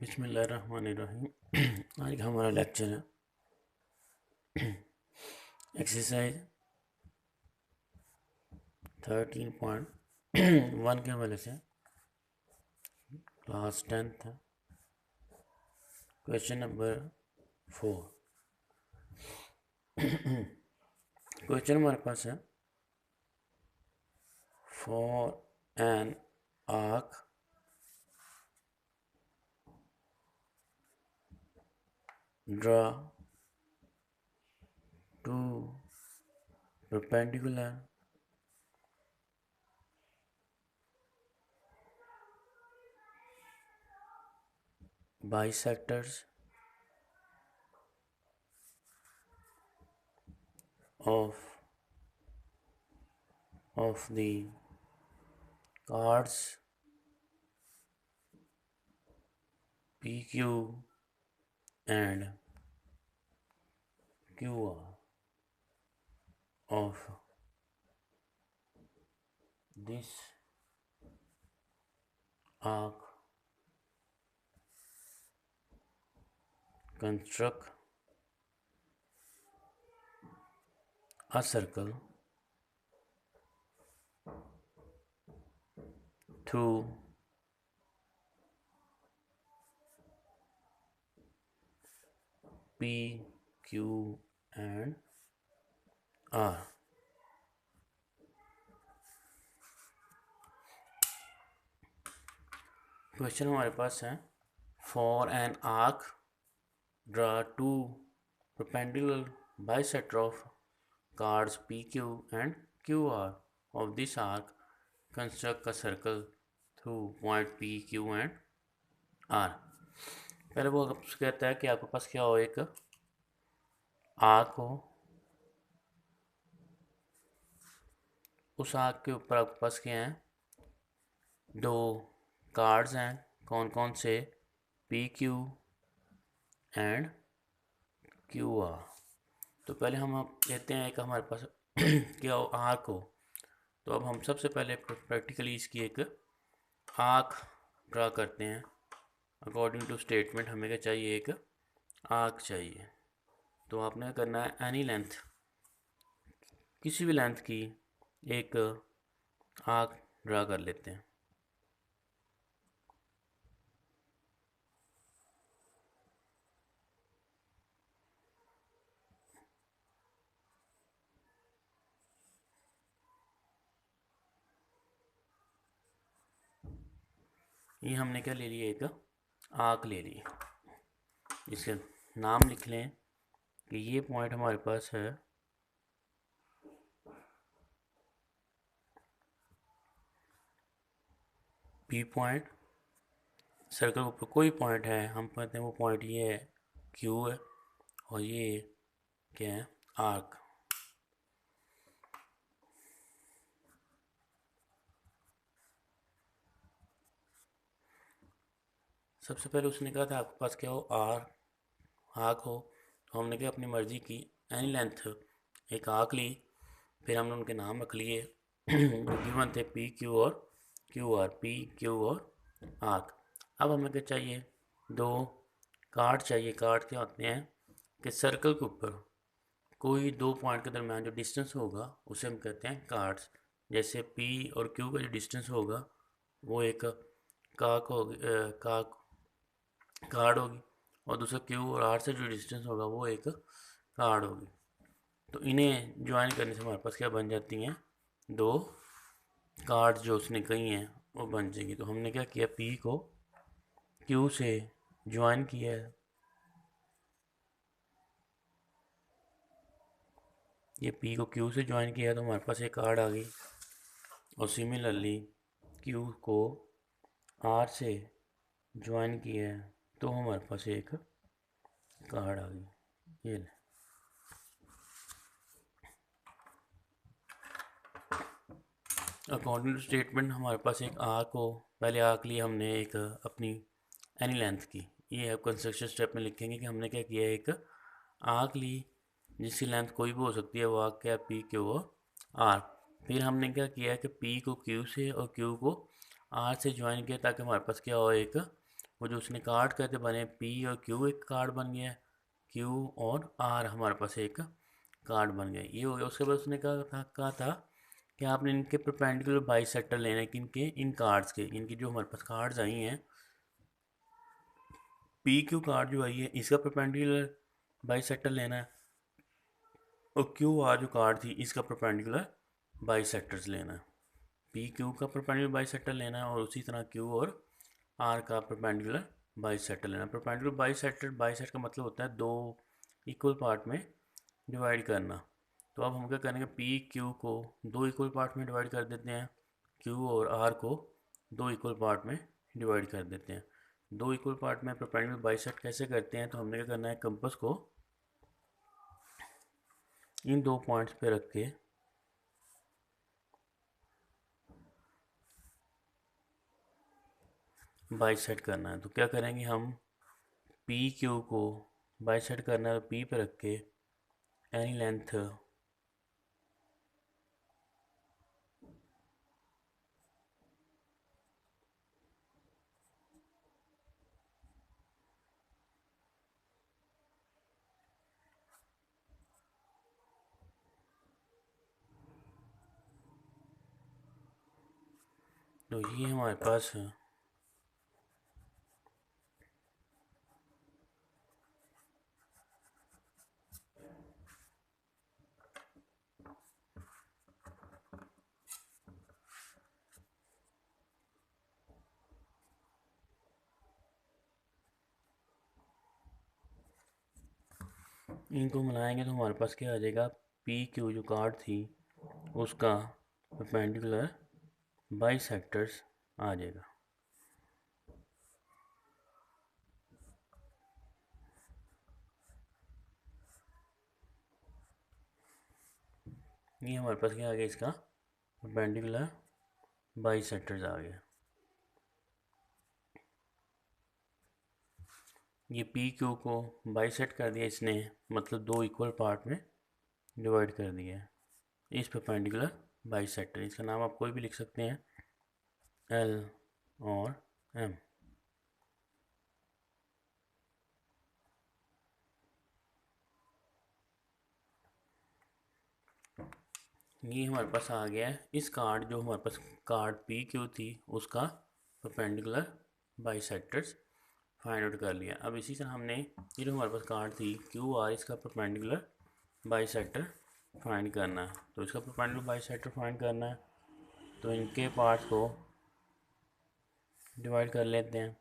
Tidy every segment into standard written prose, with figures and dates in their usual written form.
बिस्मिल्लाहिर्रहमानिर्रहीम। आज का हमारा लेक्चर है एक्सरसाइज 13.1 के हवाले से। क्लास 10th है। Question number 4। क्वेश्चन हमारे पास है, for an arc draw two perpendicular bisectors of the chords PQ and QR of this arc. Construct a circle through P, Q and R. Question हमारे पास है, for an arc draw two perpendicular bisector of chords PQ and QR of this arc. Construct a circle through point P, Q and R. पहले वो कहता है कि आपके पास क्या हो, एक आर्क हो, उस आर्क के ऊपर आपके पास क्या है, दो कार्ड्स हैं। कौन कौन से? P Q and Q R. तो पहले हम लेते हैं एक हमारे पास क्या हो, आर्क हो। तो अब हम सबसे पहले प्रैक्टिकली इसकी एक आर्क ड्रा करते हैं। अकॉर्डिंग टू स्टेटमेंट हमें क्या चाहिए, एक आर्क चाहिए। तो आपने करना है एनी लेंथ, किसी भी लेंथ की एक आर्क ड्रा कर लेते हैं। ये हमने क्या ले लिया, एक आर्क ले ली। इसके नाम लिख लें कि ये पॉइंट हमारे पास है पी पॉइंट। सर्कल के ऊपर कोई पॉइंट है, हम कहते हैं वो पॉइंट ये है क्यू है, और ये क्या है, आर्क। सबसे पहले उसने कहा था आपके पास क्या हो, आर्क हो। तो हमने क्या अपनी मर्जी की एनी लेंथ एक आर्क ली, फिर हमने उनके नाम रख लिए गिवन थे पी क्यू और क्यू आर, पी क्यू और आर्क। अब हमें क्या चाहिए, दो कार्ड चाहिए। कार्ड क्या होते हैं कि सर्कल के ऊपर कोई दो पॉइंट के दरमियान जो डिस्टेंस होगा उसे हम कहते हैं कार्ड्स। जैसे पी और क्यू का जो डिस्टेंस होगा वो एक काक होगी, काक कार्ड होगी, और दूसरा क्यू और आर से जो डिस्टेंस होगा वो एक कार्ड होगी। तो इन्हें ज्वाइन करने से हमारे पास क्या बन जाती हैं, दो कार्ड जो उसने कही हैं वो बन जाएगी। तो हमने क्या किया, पी को क्यू से ज्वाइन किया है, ये पी को क्यू से ज्वाइन किया तो हमारे पास एक कार्ड आ गई। और सिमिलरली क्यू को आर से ज्वाइन किया है तो हमारे पास एक कार्ड आ गई। ये ले, अकॉर्डिंग टू स्टेटमेंट हमारे पास एक आर्क हो। पहले आर्क ली हमने एक अपनी एनी लेंथ की। ये अब कंस्ट्रक्शन स्टेप में लिखेंगे कि हमने क्या किया, एक आर्क ली जिसकी लेंथ कोई भी हो सकती है, वो आर्क क्या, पी क्यू और आर। फिर हमने क्या किया कि पी को क्यू से और क्यू को आर से ज्वाइन किया ताकि हमारे पास क्या हो, एक वो जो उसने कार्ड कहते बने पी और क्यू एक कार्ड बन गया, क्यू और आर हमारे पास एक कार्ड बन गया, ये हो गया। उसके बाद उसने कहा था कि आपने इनके परपेंडिकुलर बाइसेक्टर लेने हैं, किनके, इन कार्ड्स के, इनकी जो हमारे पास कार्ड्स आई हैं, पी क्यू कार्ड जो आई है इसका परपेंडिकुलर बाइसेक्टर लेना है, और क्यू आर जो कार्ड थी इसका परपेंडिकुलर बाइसेक्टर्स लेना है। पी क्यू का परपेंडिकुलर बाइसेक्टर लेना है और उसी तरह क्यू और आर का परपेंडिकुलर बाइसेक्टर लेना है। परपेंडिकुलर बाइसेक्टर का मतलब होता है दो इक्वल पार्ट में डिवाइड करना। तो अब हम क्या करेंगे, पी क्यू को दो इक्वल पार्ट में डिवाइड कर देते हैं, क्यू और आर को दो इक्वल पार्ट में डिवाइड कर देते हैं। दो इक्वल पार्ट में परपेंडिकुलर बाइसेक्ट कैसे करते हैं, तो हमने क्या करना है, कंपास को इन दो पॉइंट्स पे रख के बाइसेक्ट करना है। तो क्या करेंगे हम, पी क्यू को बाइसेक्ट करना है, पी पे रख के एनी लेंथ तो ये हमारे पास है। इनको मिलाएंगे तो हमारे पास क्या आ जाएगा, पी क्यू जो कार्ड थी उसका परपेंडिकुलर बाइसेक्टर्स आ जाएगा। ये हमारे पास क्या आ गया, इसका परपेंडिकुलर बाइसेक्टर्स आ गया। ये पी क्यू को बाइसेक्ट कर दिया इसने, मतलब दो इक्वल पार्ट में डिवाइड कर दिया है इस परपेंडिकुलर बाइसेक्टर। इसका नाम आप कोई भी लिख सकते हैं, एल और एम। ये हमारे पास आ गया है इस कार्ड, जो हमारे पास कार्ड पी क्यू थी उसका परपेंडिकुलर बाइसेक्टर्स फाइंड आउट कर लिया। अब इसी तरह हमने ये जो हमारे पास कार्ड थी क्यू आर, इसका परपेंडिकुलर बाइसेक्टर फाइंड करना है। तो इसका परपेंडिकुलर बाइसेक्टर फाइंड करना है, तो इनके पार्ट्स को डिवाइड कर लेते हैं।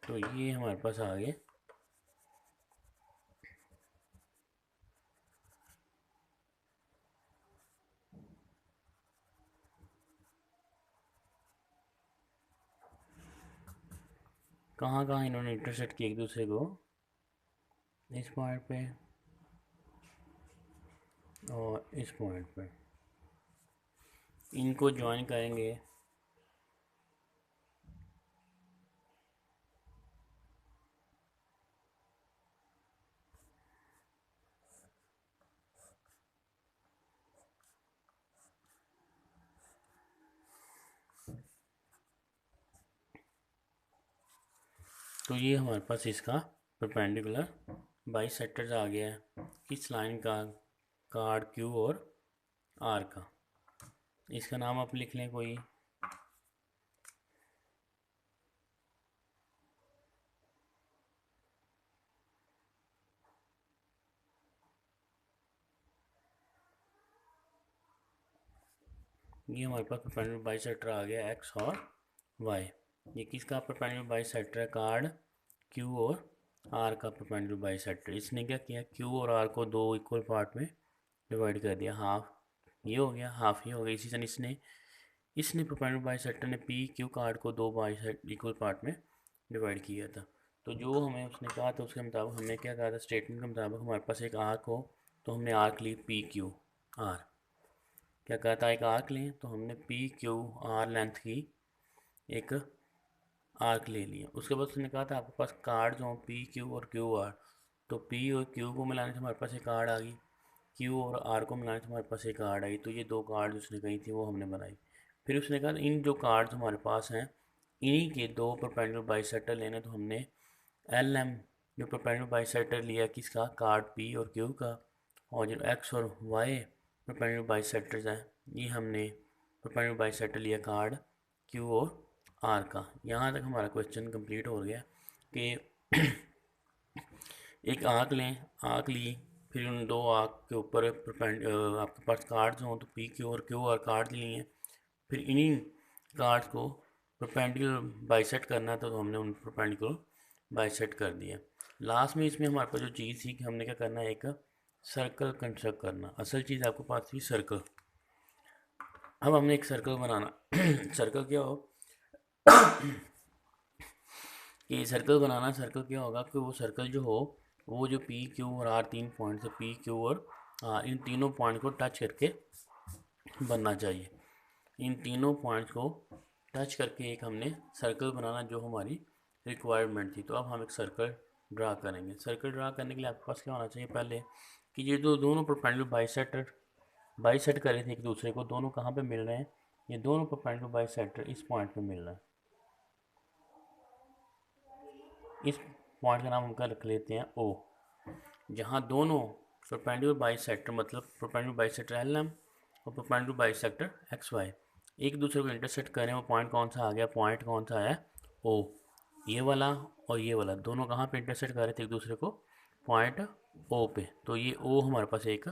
तो ये हमारे पास आ गए। कहाँ कहाँ इन्होंने इंटरसेक्ट किया एक दूसरे को, इस पॉइंट पे और इस पॉइंट पे, इनको ज्वाइन करेंगे। तो ये हमारे पास इसका परपेंडिकुलर बाइसेक्टर्स आ गया है किस लाइन का, कार्ड क्यू और आर का। इसका नाम आप लिख लें कोई, ये हमारे पास परपेंडिकुलर बाइसेक्टर आ गया एक्स और वाई। ये किसका परपेंडिकुलर बाइसेक्टर है, कार्ड क्यू और आर का परपेंडिकुलर बाइसेक्टर। इसने क्या किया, क्यू और आर को दो इक्वल पार्ट में डिवाइड कर दिया, हाफ ये हो गया हाफ ये हो गया। इसी तरह इसने इसने परपेंडिकुलर बाइसेक्टर ने पी क्यू कार्ड को दो बाइसेक्ट इक्वल पार्ट में डिवाइड किया था। तो जो हमें उसने कहा था उसके मुताबिक हमने क्या कहा था, स्टेटमेंट के मुताबिक हमारे पास एक आर्क हो, तो हमने आर्क ली पी क्यू आर। क्या कहा था, एक आर्क लें, तो हमने पी क्यू आर लेंथ की एक आर्क ले लिया। उसके बाद उसने कहा था आपके पास कार्ड जो पी क्यू और क्यू आर, तो पी और क्यू को मिलाने से हमारे पास एक कार्ड आ गई, क्यू और आर को मिलाने से हमारे पास एक कार्ड आई। तो ये दो कार्ड उसने कही थी वो हमने बनाई। फिर उसने कहा इन जो कार्ड्स हमारे पास हैं इन्हीं के दो परपेंडिकुलर बाइसेक्टर लेने, तो हमने एल एम जो परपेंडिकुलर बाइसेक्टर लिया किसका, कार्ड पी और क्यू का, और जो एक्स और वाई परपेंडिकुलर बाइसेक्टर्स हैं ये हमने परपेंडिकुलर बाइसेक्टर लिया कार्ड क्यू और आर का। यहाँ तक हमारा क्वेश्चन कंप्लीट हो गया कि एक आर्क लें, आर्क ली, फिर उन दो आर्क के ऊपर आपके पास कार्ड्स हों, तो पी क्यू और क्यू आर कार्ड लिए, फिर इन्हीं कार्ड्स को परपेंडिकुलर बाइसेक्ट करना था, तो हमने उन परपेंडिकुलर बाइसेक्ट कर दिया। लास्ट में इसमें हमारे पास जो चीज़ थी कि हमने क्या करना है, एक सर्कल कंस्ट्रक्ट करना। असल चीज़ आपके पास थी सर्कल। अब हमने एक सर्कल बनाना सर्कल क्या हो कि सर्कल बनाना, सर्कल क्या होगा कि वो सर्कल जो हो वो जो पी क्यू और आर तीन पॉइंट्स है, पी क्यू और आर, इन तीनों पॉइंट को टच करके बनना चाहिए। इन तीनों पॉइंट्स को टच करके एक हमने सर्कल बनाना जो हमारी रिक्वायरमेंट थी। तो अब हम एक सर्कल ड्रा करेंगे। सर्कल ड्रा करने के लिए आपके पास क्या होना चाहिए पहले कि ये जो दोनों परपेंडिकुलर बाइसेक्ट कर रहे थे एक दूसरे को, दोनों कहाँ पे मिल रहे हैं, ये दोनों परपेंडिकुलर बाइसेक्टर इस पॉइंट पे मिल रहा है। इस पॉइंट का नाम हम रख लेते हैं ओ, जहाँ दोनों परपेंडिकुलर बाइसेक्टर मतलब परपेंडिकुलर बाइसेक्टर एल एम और परपेंडिकुलर बाइसेक्टर एक्स वाई एक दूसरे को इंटरसेक्ट करें। वो पॉइंट कौन सा आ गया, पॉइंट कौन सा आया, ओ। ये वाला और ये वाला दोनों कहाँ पे इंटरसेक्ट कर रहे थे एक दूसरे को, पॉइंट ओ पे। तो ये ओ हमारे पास एक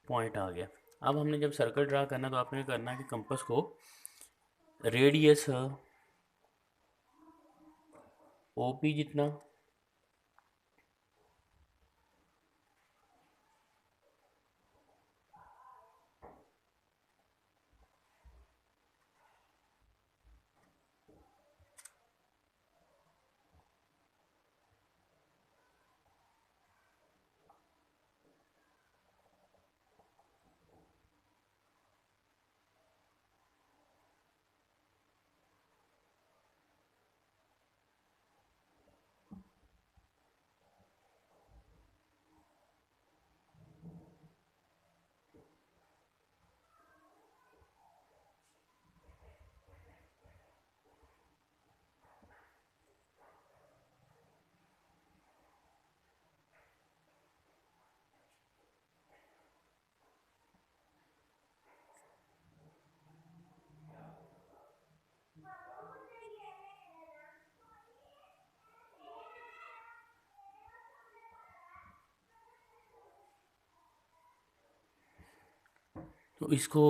पॉइंट आ गया। अब हमने जब सर्कल ड्रा करना तो आपने करना है कि कंपास को रेडियस ओ पी जितना तो इसको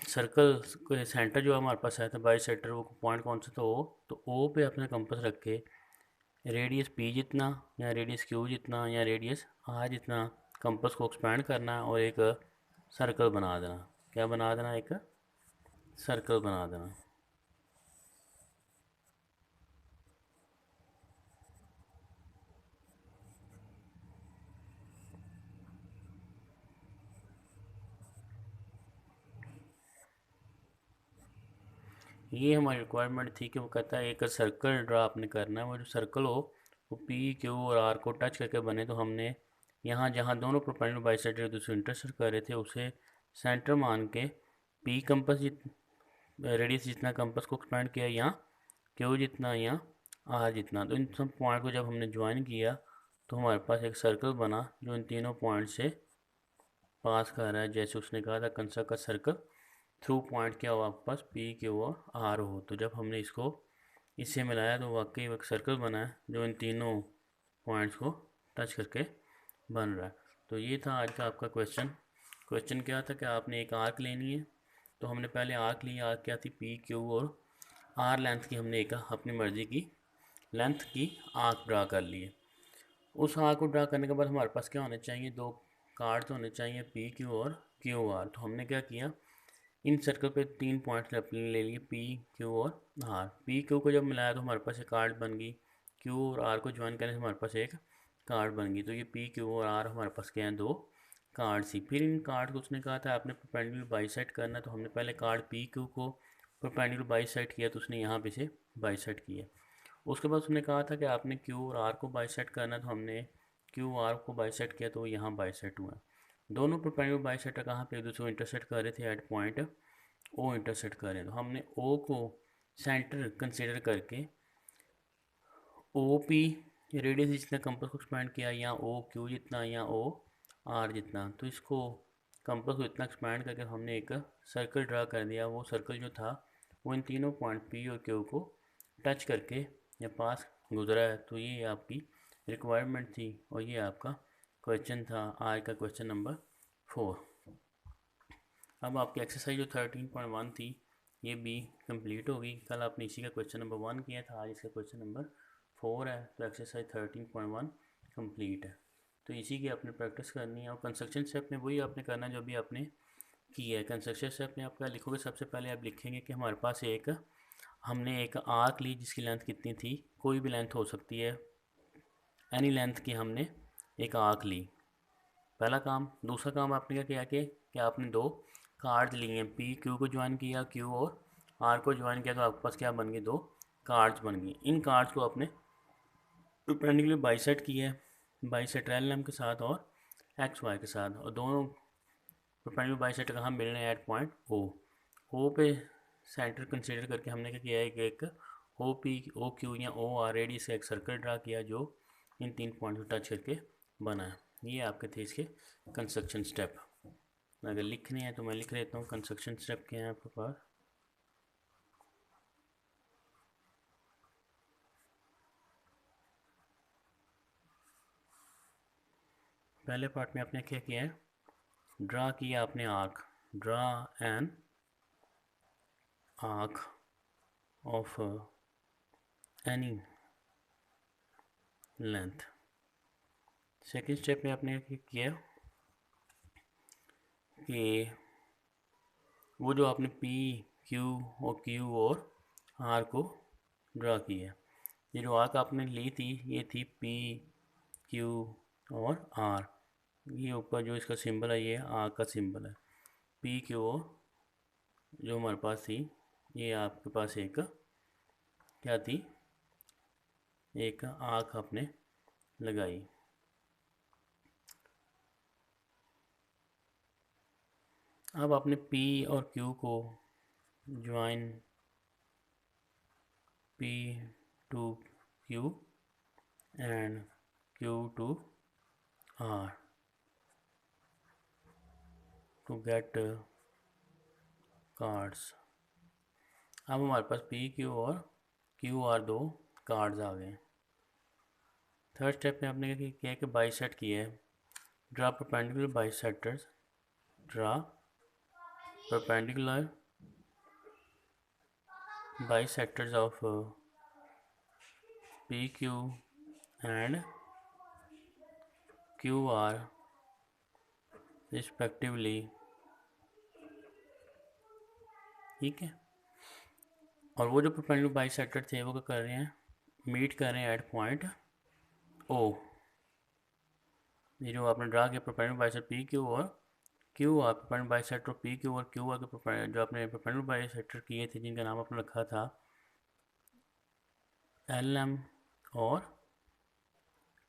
सर्कल के सेंटर जो हमारे पास आया था बाई सेक्टर, वो पॉइंट कौन सा था, ओ। तो ओ पे अपने कंपास रख के रेडियस पी जितना या रेडियस क्यू जितना या रेडियस आर जितना कंपास को एक्सपैंड करना है और एक सर्कल बना देना। क्या बना देना, एक सर्कल बना देना। ये हमारी रिक्वायरमेंट थी कि वो कहता है एक सर्कल ड्रा आपने करना है, वो जो सर्कल हो वो पी क्यू और आर को टच करके बने। तो हमने यहाँ जहाँ दोनों परपेंडिकुलर बाइसेक्टर एक दूसरे इंटरसेक्ट कर रहे थे उसे सेंटर मान के पी कंपास रेडियस जितना कंपास को एक्सपेंड किया, यहाँ क्यू जितना, यहाँ आर जितना। तो इन सब पॉइंट को जब हमने ज्वाइन किया तो हमारे पास एक सर्कल बना जो इन तीनों पॉइंट से पास कर रहा है। जैसे उसने कहा था कंस्ट्रक्ट का सर्कल थ्रू पॉइंट क्या हो आपके पास, पी क्यू और आर हो। तो जब हमने इसको इससे मिलाया तो वाकई एक सर्कल बना है जो इन तीनों पॉइंट्स को टच करके बन रहा है। तो ये था आज का आपका क्वेश्चन। क्वेश्चन क्या था कि आपने एक आर्क लेनी है, तो हमने पहले आर्क ली। आर्क क्या थी, पी क्यू और आर लेंथ की हमने एक अपनी मर्ज़ी की लेंथ की आर्क ड्रा कर लिए। उस आर्क को ड्रा करने के बाद हमारे पास क्या होने चाहिए, दो कार्ड्स होने चाहिए, पी क्यू और क्यू आर। तो हमने क्या किया, इन सर्कल पे तीन पॉइंट्स अपने ले लिए, पी क्यू और आर। पी क्यू को जब मिलाया तो हमारे पास एक कार्ड बन गई, क्यू और आर को ज्वाइन करने से हमारे पास एक कार्ड बन गई। तो ये पी क्यू और आर हमारे पास क्या हैं, दो कार्ड सी। फिर इन कार्ड को उसने कहा था आपने परपेंडिकुलर बाइसेक्ट करना, तो हमने पहले कार्ड पी क्यू को परपेंडिकुलर बाइसेक्ट किया, तो उसने यहाँ पे से बाइसेक्ट किया। उसके बाद उसने कहा था कि आपने क्यू और आर को बाइसेक्ट करना, तो हमने क्यू आर को बाइसेक्ट किया, तो वो यहाँ बाइसेक्ट हुआ। दोनों परपेंडिकुलर बाइसेक्टर कहाँ पे एक दूसरे को इंटरसेक्ट कर रहे थे, एट पॉइंट ओ इंटरसेक्ट कर रहे हैं। तो हमने ओ को सेंटर कंसिडर करके ओ पी रेडियस जितना कंपास को एक्सपैंड किया, या ओ क्यू जितना, या ओ आर जितना, तो इसको कंपास को इतना एक्सपैंड करके हमने एक सर्कल ड्रा कर दिया। वो सर्कल जो था वो इन तीनों पॉइंट पी और क्यू को टच करके या पास गुजरा है। तो ये आपकी रिक्वायरमेंट थी और ये आपका क्वेश्चन था, आज का क्वेश्चन नंबर 4। अब आपकी एक्सरसाइज जो 13.1 थी ये भी कंप्लीट होगी। कल आपने इसी का क्वेश्चन नंबर 1 किया था, आज इसका क्वेश्चन नंबर 4 है। तो एक्सरसाइज 13.1 कंप्लीट है। तो इसी की आपने प्रैक्टिस करनी है और कंस्ट्रक्शन स्टेप में वही आपने करना है जो भी आपने किया है। कंस्ट्रक्शन स्टेप में आप क्या लिखोगे, सबसे पहले आप लिखेंगे कि हमारे पास हमने एक आर्क ली जिसकी लेंथ कितनी थी, कोई भी लेंथ हो सकती है, एनी लेंथ की हमने एक आर्क ली, पहला काम। दूसरा काम आपने क्या किया कि आपने दो कार्ड्स लिए हैं, पी क्यू को ज्वाइन किया, क्यू और आर को ज्वाइन किया, तो आपके पास क्या बन गए, दो कार्ड्स बन गए। इन कार्ड्स को आपने परपेंडिकुलर बाइसेक्ट किया है, बाइसेक्ट एल एम के साथ और एक्स वाई के साथ, और दोनों परपेंडिकुलर बाइसेक्ट कहाँ मिल रहे हैं, एट पॉइंट ओ पे सेंटर कंसीडर करके हमने क्या किया है कि एक ओ पी ओ क्यू या ओ आर रेडियस का एक सर्कल ड्रा किया जो इन तीन पॉइंट को टच करके बना है। ये आपके थे इसके कंस्ट्रक्शन स्टेप। अगर लिखने हैं तो मैं लिख लेता हूँ कंस्ट्रक्शन स्टेप क्या है आपके पास। पहले पार्ट में आपने क्या किया है, ड्रा किया आपने arc, draw an arc of any length. Second step में आपने क्या किया कि वो जो आपने पी क्यू और आर को ड्रा किया, ये जो आर्क आपने ली थी ये थी पी क्यू और आर, ये ऊपर जो इसका सिंबल है ये आर्क का सिंबल है। पी क्यू जो हमारे पास थी, ये आपके पास एक क्या थी, एक आर्क आपने लगाई। अब आपने पी और क्यू को join, P to Q and Q to R to get chords. अब हमारे पास पी क्यू और क्यू आर दो कार्ड्स आ गए। थर्ड स्टेप में आपने क्या किया कि बाइसेक्ट किया है, draw perpendicular bisectors, draw perpendicular bisectors of P Q and Q R respectively. ठीक है, और वो जो परपेंडिकुलर बाइसेक्टर थे वो क्या कर रहे हैं, मीट कर रहे हैं एट पॉइंट ओ। ये जो आपने ड्रा किया परपेंडिकुलर बाइसेक्टर पी क्यू और Q are, perpendicular bisector P Q और क्यू आर के जो आपने परपेंडिकुलर बाइसेक्टर किए थे जिनका नाम आपने रखा था एल एम और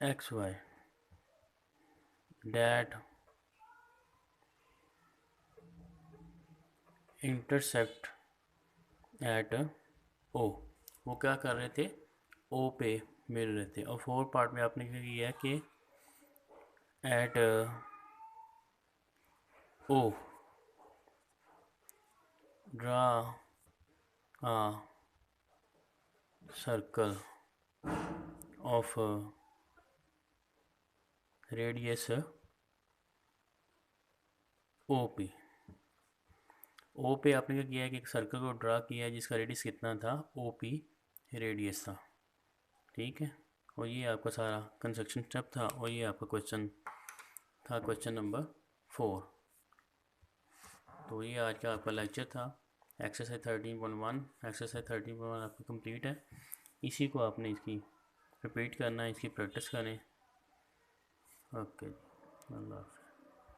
X Y, that intersect at O. वो क्या कर रहे थे, ओ पे मिल रहे थे। और फोर्थ पार्ट में आपने क्या किया कि at O draw a circle of radius O P. O पे आपने क्या किया है कि एक सर्कल को ड्रा किया है जिसका रेडियस कितना था, ओ पी रेडियस था। ठीक है, और ये आपका सारा कंस्ट्रक्शन स्टेप था और ये आपका क्वेश्चन था, क्वेश्चन नंबर 4। तो ये आज का आपका लेक्चर था, एक्सरसाइज 13.1। एक्सरसाइज 13.1 आपकी कंप्लीट है। इसी को आपने इसकी रिपीट करना है, इसकी प्रैक्टिस करें। ओके, अल्लाह हाफ़िज़।